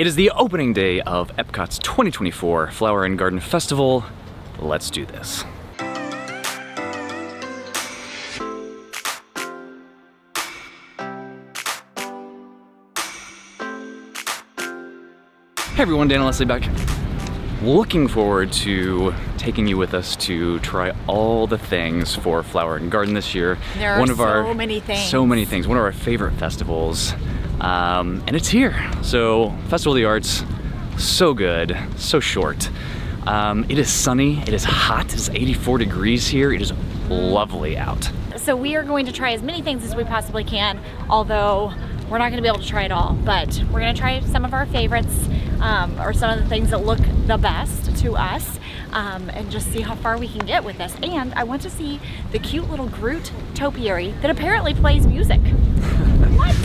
It is the opening day of Epcot's 2024 Flower and Garden Festival. Let's do this. Hey everyone, Dan and Leslie back. Looking forward to taking you with us to try all the things for Flower and Garden this year. There are so many things. So many things. One of our favorite festivals. And it's here. So, Festival of the Arts, so good, so short. It is sunny, it is hot, it is 84 degrees here. It is lovely out. So we are going to try as many things as we possibly can, although we're not gonna be able to try it all, but we're gonna try some of our favorites, or some of the things that look the best to us, and just see how far we can get with this. And I want to see the cute little Groot topiary that apparently plays music. What?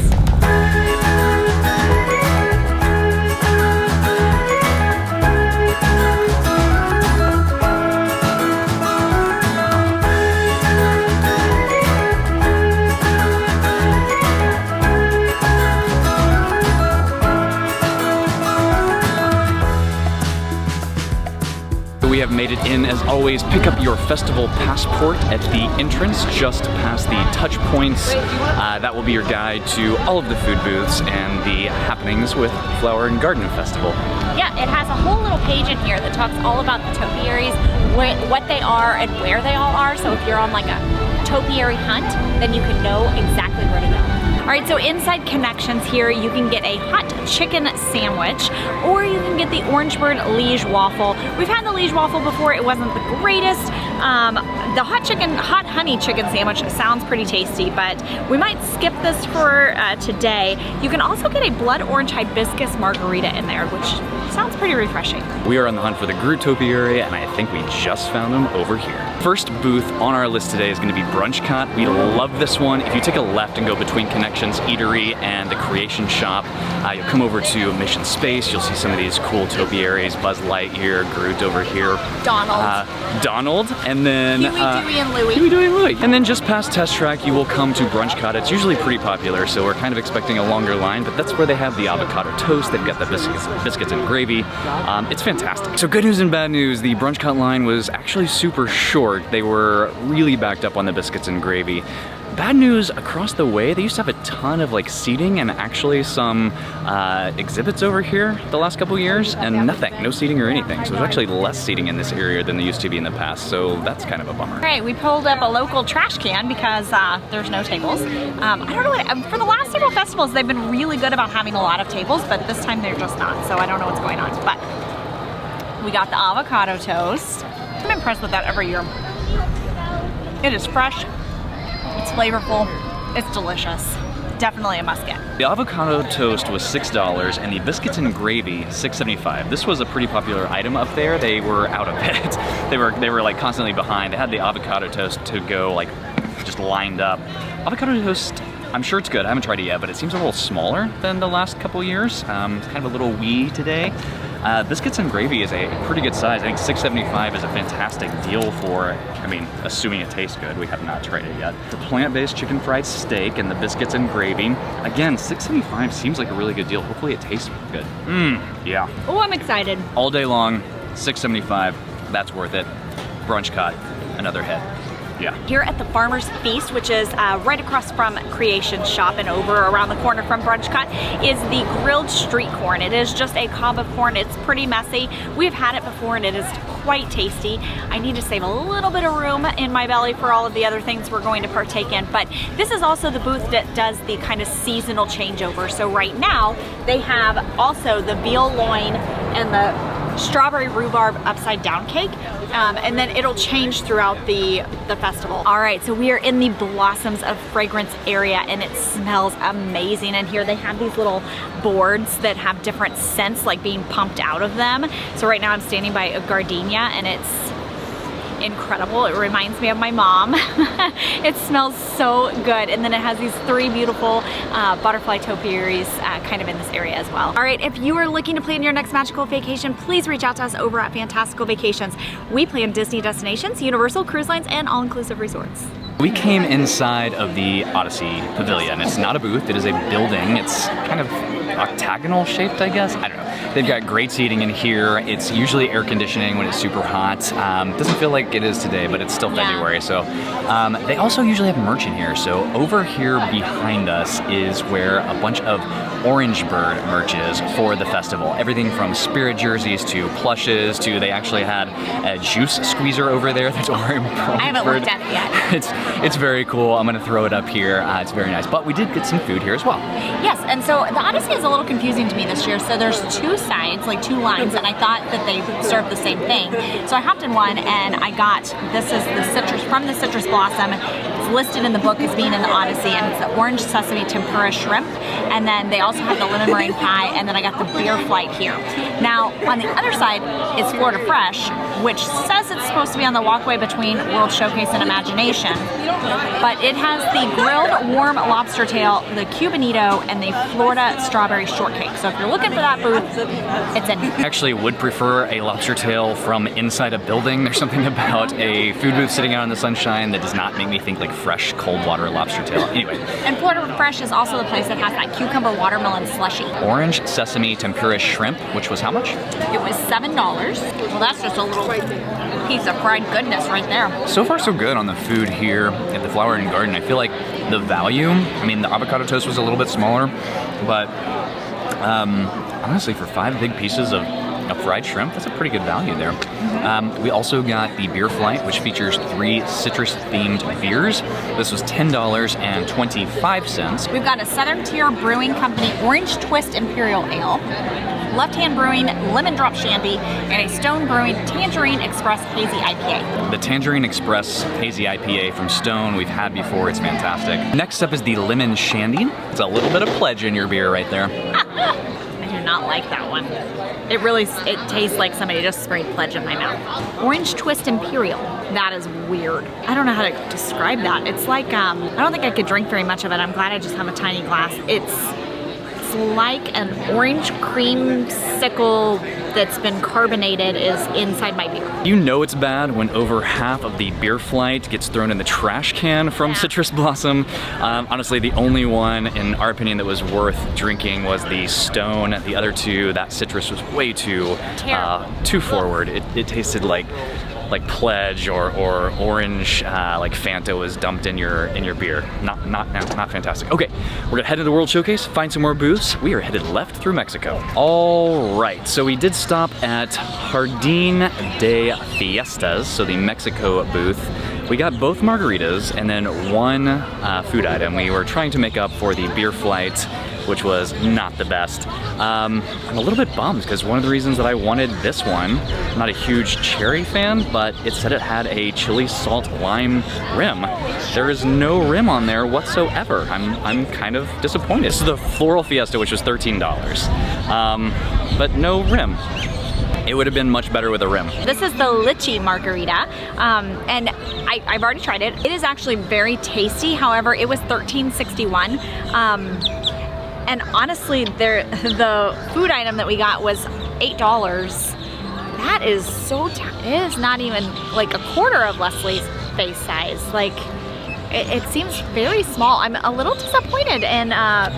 We have made it in, as always. Pick up your festival passport at the entrance, just past the touch points. That will be your guide to all of the food booths and the happenings with Flower and Garden Festival. Yeah, it has a whole little page in here that talks all about the topiaries, what they are and where they all are. So if you're on like a topiary hunt, then you can know exactly where to go. All right, so inside Connections here, you can get a hot chicken sandwich, or you can get the Orangeburg Liege waffle. We've had the Liege waffle before, it wasn't the greatest. The hot honey chicken sandwich sounds pretty tasty, but we might skip this for today. You can also get a blood orange hibiscus margarita in there, which sounds pretty refreshing. We are on the hunt for the Groot topiary, and I think we just found them over here. First booth on our list today is going to be Brunch Cot. We love this one. If you take a left and go between Connections Eatery and the Creation Shop, you'll come over to Mission Space. You'll see some of these cool topiaries, Buzz Lightyear, Groot over here. Donald, and then Huey, Dewey, and Louie. Huey, Dewey, and Louie. And then just past Test Track, you will come to Brunch Cot. It's usually pretty popular, so we're kind of expecting a longer line, but that's where they have the avocado toast. They've got the biscuits and gravy. It's fantastic. So good news and bad news. The Brunch Cot line was actually super short. They were really backed up on the biscuits and gravy. Bad news, across the way, they used to have a ton of like seating and actually some exhibits over here the last couple years, and nothing, no seating or anything. So there's actually less seating in this area than there used to be in the past, so that's kind of a bummer. All right, we pulled up a local trash can because there's no tables. I don't know what, for the last several festivals, they've been really good about having a lot of tables, but this time they're just not, so I don't know what's going on. But we got the avocado toast. I'm impressed with that every year. It is fresh. It's flavorful, it's delicious. Definitely a must get. The avocado toast was $6 and the biscuits and gravy $6.75. This was a pretty popular item up there. They were out of it. They were like constantly behind. They had the avocado toast to go like just lined up. Avocado toast, I'm sure it's good. I haven't tried it yet, but it seems a little smaller than the last couple years. It's kind of a little wee today. Biscuits and gravy is a pretty good size. I think $6.75 is a fantastic deal for, I mean, assuming it tastes good. We have not tried it yet. The plant-based chicken fried steak and the biscuits and gravy. Again, $6.75 seems like a really good deal. Hopefully it tastes good. Yeah. Oh, I'm excited. All day long, $6.75. That's worth it. Brunch Cot, another hit. Yeah. Here at the Farmer's Feast, which is right across from Creation Shop and over around the corner from Brunch Cot, is the grilled street corn. It is just a cob of corn. It's pretty messy. We've had it before and it is quite tasty. I need to save a little bit of room in my belly for all of the other things we're going to partake in, but this is also the booth that does the kind of seasonal changeover. So right now, they have also the veal loin and the strawberry rhubarb upside down cake, and then it'll change throughout the festival. All right, so we are in the Blossoms of Fragrance area and it smells amazing. And here they have these little boards that have different scents like being pumped out of them. So right now I'm standing by a gardenia and it's incredible. It reminds me of my mom. It smells so good. And then it has these three beautiful butterfly topiaries kind of in this area as well. All right, if you are looking to plan your next magical vacation, please reach out to us over at Fantastical Vacations. We plan Disney destinations, Universal cruise lines, and all-inclusive resorts. We came inside of the Odyssey Pavilion. It's not a booth, it is a building. It's kind of octagonal shaped, I guess. I don't know. They've got great seating in here. It's usually air conditioning when it's super hot. Doesn't feel like it is today, but it's still February. So they also usually have merch in here. So over here behind us is where a bunch of Orange Bird merch is for the festival. Everything from spirit jerseys to plushes to they actually had a juice squeezer over there that's Orange Bird. I haven't looked at it yet. It's very cool. I'm gonna throw it up here. It's very nice. But we did get some food here as well. Yes, and so the Odyssey is a little confusing to me this year. So there's two sides, like two lines, and I thought that they served the same thing. So I hopped in one and I got, this is the citrus, from the citrus blossom. It's listed in the book as being in the Odyssey, and it's the orange sesame tempura shrimp. And then they also have the lemon meringue pie, and then I got the beer flight here. Now, on the other side is Florida Fresh, which says it's supposed to be on the walkway between World Showcase and Imagination. But it has the grilled warm lobster tail, the Cubanito, and the Florida strawberry shortcake. So if you're looking for that booth, it's in here. I actually would prefer a lobster tail from inside a building. There's something about a food booth sitting out in the sunshine that does not make me think like fresh, cold water lobster tail. Anyway. And Florida Fresh is also the place that has that cucumber watermelon slushy. Orange sesame tempura shrimp, which was how much? It was $7. Well, that's just a little piece of fried goodness right there. So far so good on the food here at the Flower and Garden. I feel like the value, I mean the avocado toast was a little bit smaller, but honestly for 5 big pieces of fried shrimp, that's a pretty good value there. We also got the beer flight, which features 3 citrus-themed beers. This was $10.25. We've got a Southern Tier Brewing Company Orange Twist Imperial Ale, Left Hand Brewing Lemon Drop Shandy, and a Stone Brewing Tangerine Express Hazy IPA. The Tangerine Express Hazy IPA from Stone we've had before, it's fantastic. Next up is the Lemon Shandy. It's a little bit of pledge in your beer right there. I do not like that one. It tastes like somebody just sprayed pledge in my mouth. Orange Twist Imperial. That is weird. I don't know how to describe that. It's like, I don't think I could drink very much of it. I'm glad I just have a tiny glass. It's like an orange creamsicle that's been carbonated is inside my beer. You know it's bad when over half of the beer flight gets thrown in the trash can from Citrus Blossom. Honestly, the only one, in our opinion, that was worth drinking was the Stone. The other two, that citrus was way too forward. It tasted like pledge or orange, like Fanta was dumped in your beer. Not fantastic. Okay, we're gonna head to the World Showcase, find some more booths. We are headed left through Mexico. All right, so we did stop at Jardín de Fiestas, so the Mexico booth. We got both margaritas and then one food item. We were trying to make up for the beer flight, which was not the best. I'm a little bit bummed because one of the reasons that I wanted this one, I'm not a huge cherry fan, but it said it had a chili salt lime rim. There is no rim on there whatsoever. I'm kind of disappointed. This is the Floral Fiesta, which was $13, but no rim. It would have been much better with a rim. This is the lychee margarita, and I've already tried it. It is actually very tasty. However, it was $13.61. And honestly, the food item that we got was $8. That is so, it is not even like a quarter of Leslie's face size. Like, it seems very small. I'm a little disappointed in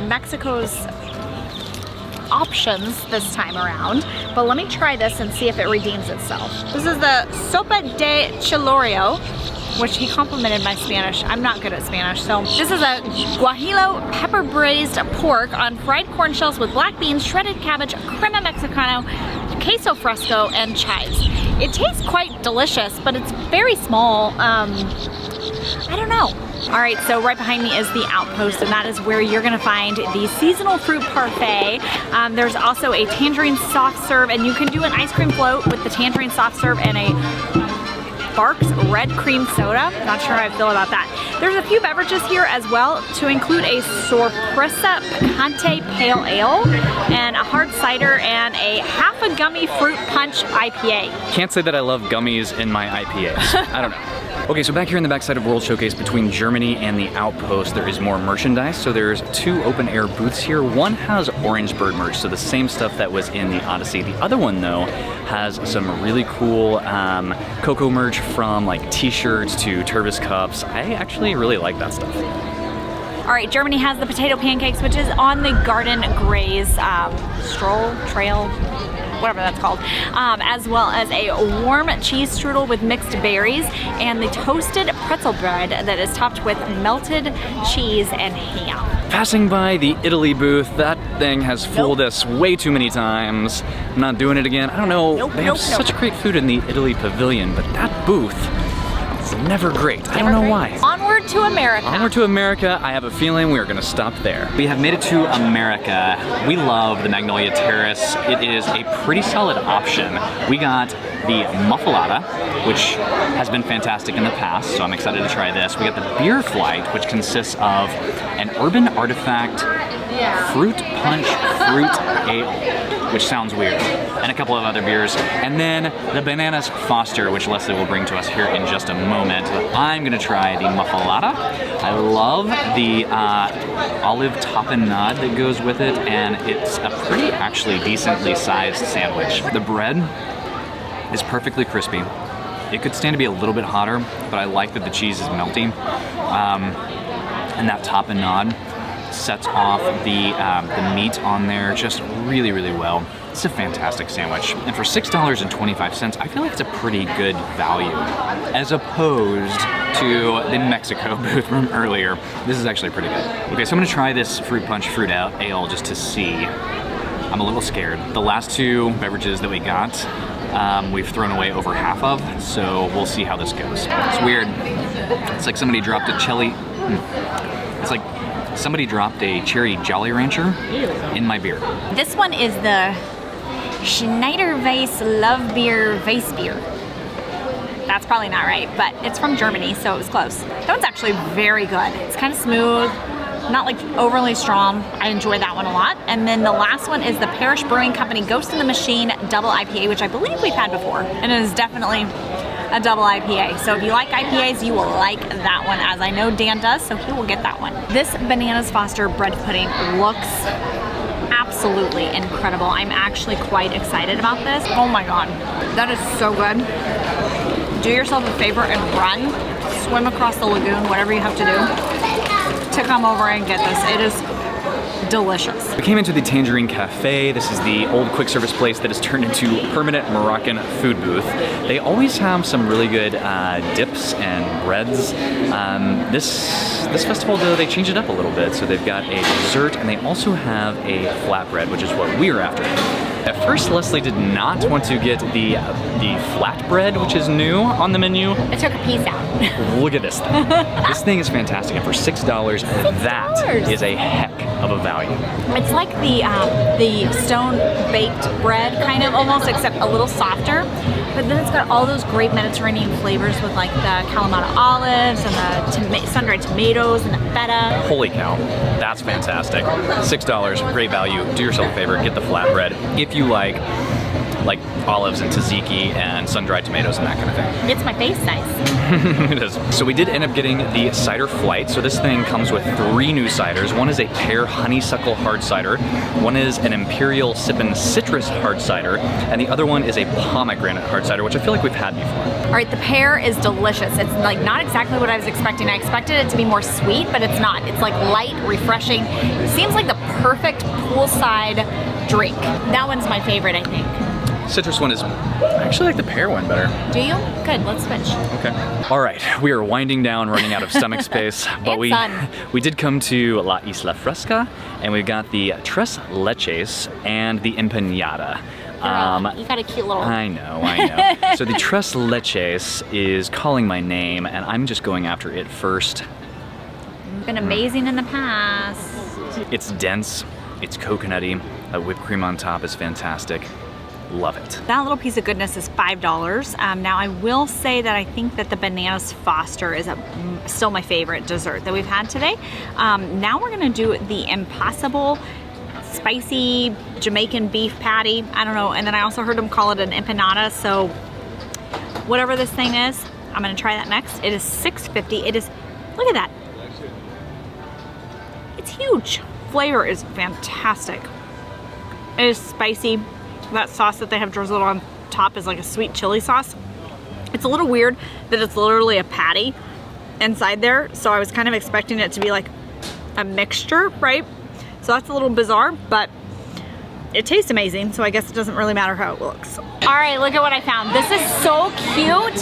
Mexico's options this time around, but let me try this and see if it redeems itself. This is the Sopa de Chilorio, which he complimented my Spanish. I'm not good at Spanish, so. This is a guajillo pepper braised pork on fried corn shells with black beans, shredded cabbage, crema mexicano, queso fresco, and chives. It tastes quite delicious, but it's very small. I don't know. All right, so right behind me is the Outpost, and that is where you're gonna find the seasonal fruit parfait. There's also a tangerine soft serve, and you can do an ice cream float with the tangerine soft serve and a Barks red cream soda. Not sure how I feel about that. There's a few beverages here as well, to include a Sorpresa Picante Pale Ale and a hard cider and a half a gummy fruit punch IPA. Can't say that I love gummies in my IPAs. I don't know. Okay, so back here in the backside of World Showcase between Germany and the Outpost, there is more merchandise. So there's 2 open air booths here. One has Orange Bird merch, so the same stuff that was in the Odyssey. The other one, though, has some really cool cocoa merch, from like t-shirts to Turbis cups. I actually really like that stuff. All right, Germany has the potato pancakes, which is on the Garden Graze stroll trail. whatever that's called, as well as a warm cheese strudel with mixed berries and the toasted pretzel bread that is topped with melted cheese and ham. Passing by the Italy booth, that thing has fooled us way too many times. I'm not doing it again. I don't know, they have such great food in the Italy Pavilion, but that booth is never great. I don't know why. Onward to America. Onward to America. I have a feeling we are gonna stop there. We have made it to America. We love the Magnolia Terrace. It is a pretty solid option. We got the muffalata, which has been fantastic in the past, so I'm excited to try this. We got the beer flight, which consists of an urban artifact fruit punch fruit ale, which sounds weird, and a couple of other beers. And then the Bananas Foster, which Leslie will bring to us here in just a moment. I'm gonna try the muffalata. I love the olive tapenade that goes with it, and it's a pretty actually decently sized sandwich. The bread is perfectly crispy. It could stand to be a little bit hotter, but I like that the cheese is melting. And that tapenade sets off the meat on there just really, really well. It's a fantastic sandwich. And for $6.25, I feel like it's a pretty good value. As opposed to the Mexico booth from earlier, this is actually pretty good. Okay, so I'm gonna try this fruit punch fruit ale just to see. I'm a little scared. The last two beverages that we got, we've thrown away over half of, so we'll see how this goes. It's weird. It's like somebody dropped a chili. It's like somebody dropped a cherry Jolly Rancher in my beer. This one is the Schneider Weiss Love Beer Weiss Beer. That's probably not right, but it's from Germany, so it was close. That one's actually very good. It's kind of smooth, not like overly strong. I enjoy that one a lot. And then the last one is the Parish Brewing Company Ghost in the Machine Double IPA, which I believe we've had before, and it is definitely a double IPA. So if you like IPAs, you will like that one, as I know Dan does, so he will get that one. This Bananas Foster bread pudding looks absolutely incredible. I'm actually quite excited about this. Oh my God, that is so good. Do yourself a favor and run, swim across the lagoon, whatever you have to do, to come over and get this. It is delicious. We came into the Tangerine Cafe. This is the old quick service place that has turned into a permanent Moroccan food booth. They always have some really good dips and breads. This festival, though, they changed it up a little bit. So they've got a dessert, and they also have a flatbread, which is what we were after. At first, Leslie did not want to get the flatbread, which is new on the menu. I took a piece out. Look at this thing. This thing is fantastic, and for $6, that is a heck of a value. It's like the stone-baked bread, kind of almost, except a little softer. But then it's got all those great Mediterranean flavors with like the Kalamata olives and the sun-dried tomatoes and the feta. Holy cow, that's fantastic. $6, great value. Do yourself a favor, get the flatbread if you like olives and tzatziki and sun-dried tomatoes and that kind of thing. It's my face size. It is. So we did end up getting the cider flight. So this thing comes with 3 new ciders. One is a pear honeysuckle hard cider. One is an imperial sippin' citrus hard cider. And the other one is a pomegranate hard cider, which I feel like we've had before. All right, the pear is delicious. It's like not exactly what I was expecting. I expected it to be more sweet, but it's not. It's like light, refreshing. It seems like the perfect poolside drink. That one's my favorite, I think. Citrus one is, I actually like the pear one better. Do you? Good, let's switch. Okay. All right, we are winding down, running out of stomach space, but we did come to East La Fresca, and we got the tres leches and the empanada. You got a cute little... I know. So the tres leches is calling my name, and I'm just going after it first. It's been amazing in the past. It's dense, it's coconutty, whipped cream on top is fantastic. Love it. That little piece of goodness is $5. Now I will say that I think that the Bananas Foster is still my favorite dessert that we've had today. Now we're gonna do the Impossible spicy Jamaican beef patty. I don't know, and then I also heard them call it an empanada, so whatever this thing is, I'm gonna try that next. It is $6.50. It is, look at that. It's huge. Flavor is fantastic. It is spicy. That sauce that they have drizzled on top is like a sweet chili sauce. It's a little weird that it's literally a patty inside there, so I was kind of expecting it to be like a mixture, right? So that's a little bizarre, but it tastes amazing, so I guess it doesn't really matter how it looks. All right, look at what I found. This is so cute.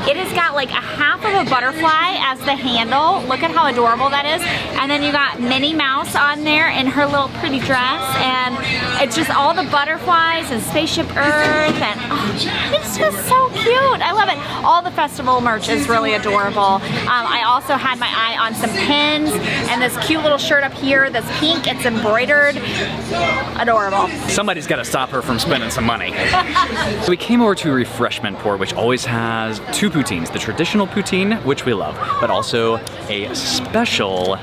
It has got like a half of a butterfly as the handle. Look at how adorable that is. And then you got Minnie Mouse on there in her little pretty dress, and it's just all the butterflies and Spaceship Earth, and oh, it's just so cute. I love it. All the festival merch is really adorable. I also had my eye on some pins and this cute little shirt up here that's pink. It's embroidered. Adorable. Somebody's got to stop her from spending some money. So we came over to Refreshment Port, which always has two poutines. The traditional poutine, which we love, but also a special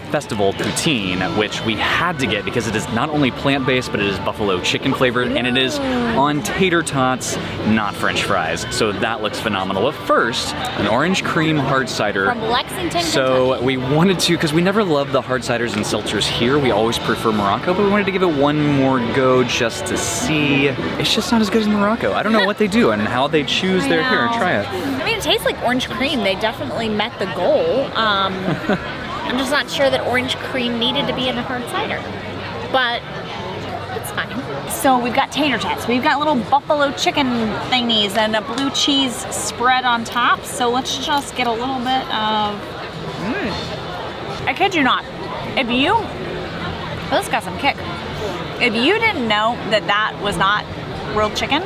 festival poutine, which we had to get because it is not only plant-based, but it is buffalo chicken flavored, and it is on tater tots, not French fries. So that looks phenomenal. But first, an orange cream hard cider. From Lexington, So Kentucky. we wanted to, because we never love the hard ciders and seltzers here. We always prefer Morocco, but we wanted to give it one more go just to see. It's just not as good as Morocco. I don't know what they do and how they choose their here. Try it. I mean, it tastes like orange cream. They definitely met the goal. I'm just not sure that orange cream needed to be in the hard cider, but it's fine. So we've got tater tots. We've got little buffalo chicken thingies and a blue cheese spread on top. So let's just get a little bit of, I kid you not, if you, this got some kick. If you didn't know that that was not grilled chicken,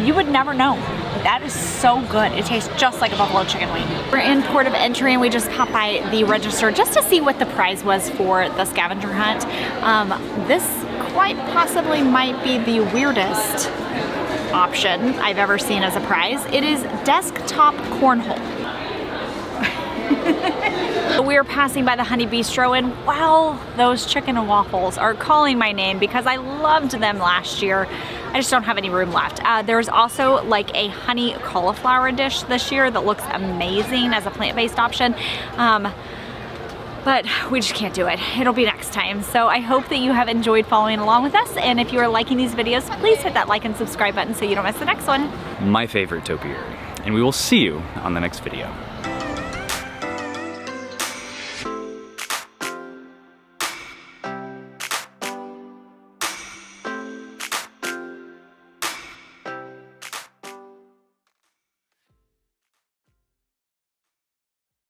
you would never know. That is so good. It tastes just like a buffalo chicken wing. We're in port of entry and we just popped by the register just to see what the prize was for the scavenger hunt. This quite possibly might be the weirdest option I've ever seen as a prize. It is desktop cornhole. We're passing by the Honey Bistro, and wow, those chicken and waffles are calling my name because I loved them last year. I just don't have any room left. There's also like a honey cauliflower dish this year that looks amazing as a plant-based option. But we just can't do it. It'll be next time. So I hope that you have enjoyed following along with us, and if you are liking these videos, please hit that like and subscribe button so you don't miss the next one. My favorite topiary. And we will see you on the next video.